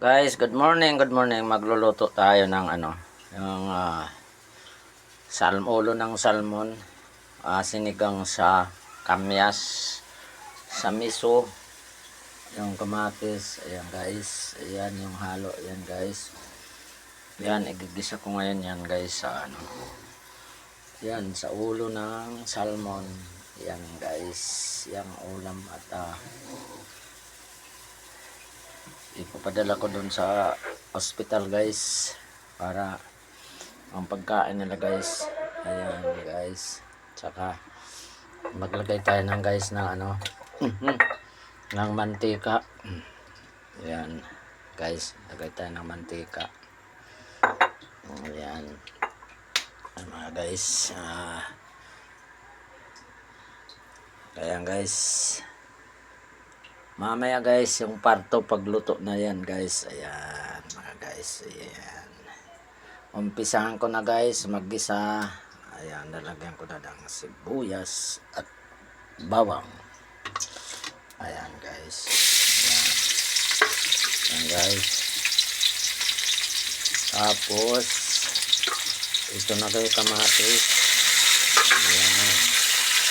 Guys, good morning, good morning. Magluluto tayo ng yung ulo ng salmon, sinigang sa kamyas, sa miso, yung kamatis. Ayan guys, ayan yung halo, ayan guys. Yan, igigisa ko ngayon yan guys sa yan, sa ulo ng salmon. Yan guys, yung ulam at ipapadala ko dun sa hospital guys para ang pagkain nila guys. Ayan guys, tsaka maglagay tayo ng guys na ng mantika. Ayan guys, lagay tayo ng mantika. Ayan mga guys, ayan guys, mamaya guys yung parto pagluto na yan guys. Ayan mga guys, ayan, umpisahan ko na guys maggisa. Ayan, lalagyan ko na ng sibuyas at bawang. Ayan guys, ayan, ayan guys. Tapos ito na kayo kamatis. Ayan,